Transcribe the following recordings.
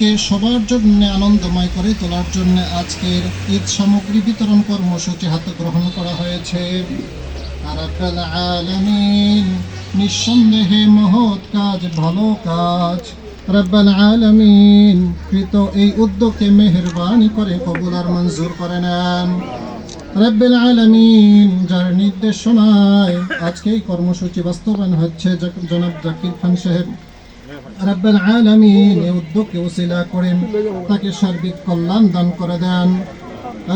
কে সবার জন্য আনন্দময় করে তোলার জন্য আজকের ঈদ সামগ্রী বিতরণ কর্মসূচি হাতে গ্রহণ করা হয়েছে। রাব্বুল আলামিন, নিঃসন্দেহে মহৎ কাজ, ভালো কাজ। রাব্বুল আলামিন কৃত এই উদ্যোগকে মেহেরবানি করে কবুল আর মঞ্জুর করে নেন। রাব্বুল আলামিন যার নির্দেশনায় আজকে এই কর্মসূচি বাস্তবায়ন হচ্ছে, জনাব জাকির খান সাহেব, রাব্বুল আলামিন এই উদ্যোগকে ওসিলা করেন তাকে সার্বিক কল্যাণ দান করে দেন।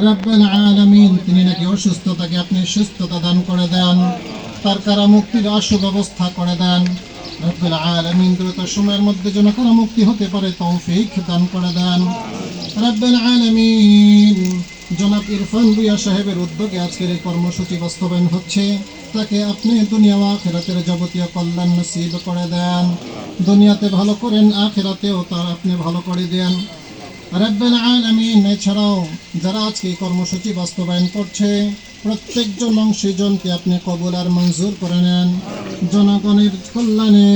রাব্বুল আলামিন তিনি নাকি অসুস্থ, তাকে আপনি সুস্থতা দান করে দেন, তার কারামুক্তির সুব্যবস্থা করে দেন। রাব্বুল আলামিন দ্রুত সময়ের মধ্যে যেন কারামুক্তি হতে পারে তৌফিক দান করে দেন। রাব্বুল আলামিন জনাব ইরফান ভূঁইয়া সাহেবের উদ্যোগে আজকের এই কর্মসূচি বাস্তবায়ন হচ্ছে, তাকে আপনি দুনিয়া ও আখিরাতের যাবতীয় কল্যাণ নসিব করে দেন। দুনিয়াতে ভালো করেন, আখিরাতেও তার আপনি ভালো করে দেন। রাব্বুল আলামিন এছাড়াও যারা আজকে এই কর্মসূচি বাস্তবায়ন করছে প্রত্যেকজন অংশীজনকে আপনি কবুল আর মঞ্জুর করে নেন। জনগণের কল্যাণে,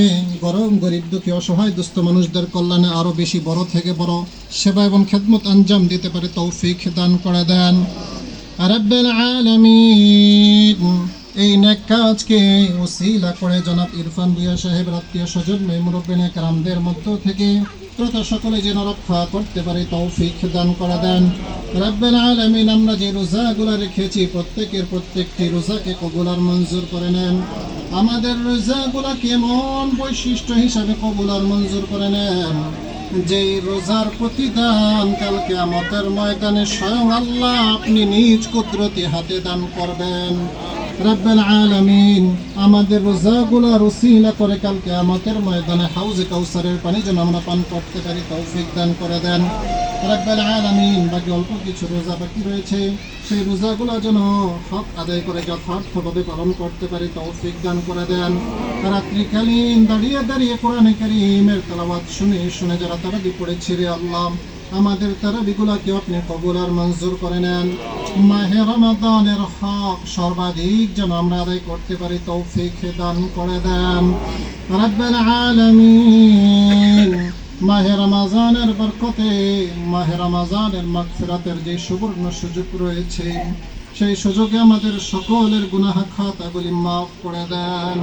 গরিব দুঃখী অসহায় দুস্থ মানুষদের কল্যাণে আরও বেশি বড় থেকে বড় সেবা এবং খেদমত আঞ্জাম দিতে পারে তৌফিক দান করে দেন। রাব্বুল আলামিন এই নেক কাজকে ওসিলা করে জনাব ইরফান ভূঁইয়া সাহেব আত্মীয় স্বজন মুরব্বিনে কেরামদের মধ্য থেকে তত সকলে যেন রক্ষা করতে পারে তৌফিক দান করে দেন। রাব্বুল আলামিন আমরা যে রোজাগুলো রেখেছি প্রত্যেকটি রোজাকে কবুল আর মঞ্জুর করে নেন। আমাদের রোজাগুলো কেমন বৈশিষ্ট্য হিসাবে কবুল আর মঞ্জুর করে নেন, যেই রোজার প্রতিদান কাল কিয়ামতের ময়দানে স্বয়ং আল্লাহ আপনি নিজ কুদরতি হাতে দান করবেন। রাব্বুল আলামিন আমাদের রোজাগুলোর ওসিলা করে কাল কিয়ামতের ময়দানে হাউজে কাউসারের পানি যেন আমরা পান করতে পারি তৌফিক দান করে দেন। রাব্বুল আলামিন বাকি অল্প কিছু রোজা বাকি রয়েছে, সেই রোজাগুলো যেন হক আদায় করে যথার্থভাবে পালন করতে পারি তৌফিক দান করে দেন। রাত্রিকালীন দাঁড়িয়ে দাঁড়িয়ে কোরআনে কারীমের তেলাওয়াত শুনে শুনে যারা তারাবি পড়েছে রে আল্লাহ, আমাদের তারাবিগুলোকে আপনি কবুল আর মঞ্জুর করে নেন। মাহে রমাদানের হক সর্বাধিক যেন আমরা আদায় করতে পারি তৌফিক দান করে দেন। রাব্বুল আলামিন মাহে রমজানের বরকতে, মাহে রমজানের মাগফিরাতের যে সুবর্ণ সুযোগ রয়েছে সেই সুযোগে আমাদের সকলের গুনাহ খাতাগুলি মাফ করে দেন।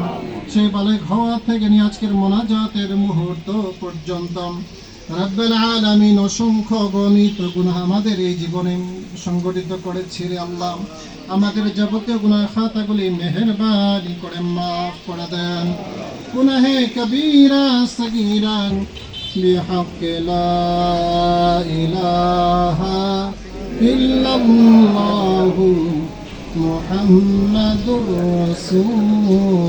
সেই বালেগ হওয়া থেকে নিয়ে আজকের মোনাজাতের মুহূর্ত পর্যন্ত রাব্বুল আলামিন অসংখ্য গণিত গুনাহ আমাদের এই জীবনে সংগঠিত করেছে রে আল্লাহ, আমাদের যাবতীয় গুনাহ খাতাগুলি মেহেরবানি করে মাফ করে দেন। গুনাহে কবীরা সগীরা বিহক লা ইলাহা ইল্লাল্লাহু মুহাম্মাদুর রাসূলুল্লাহ।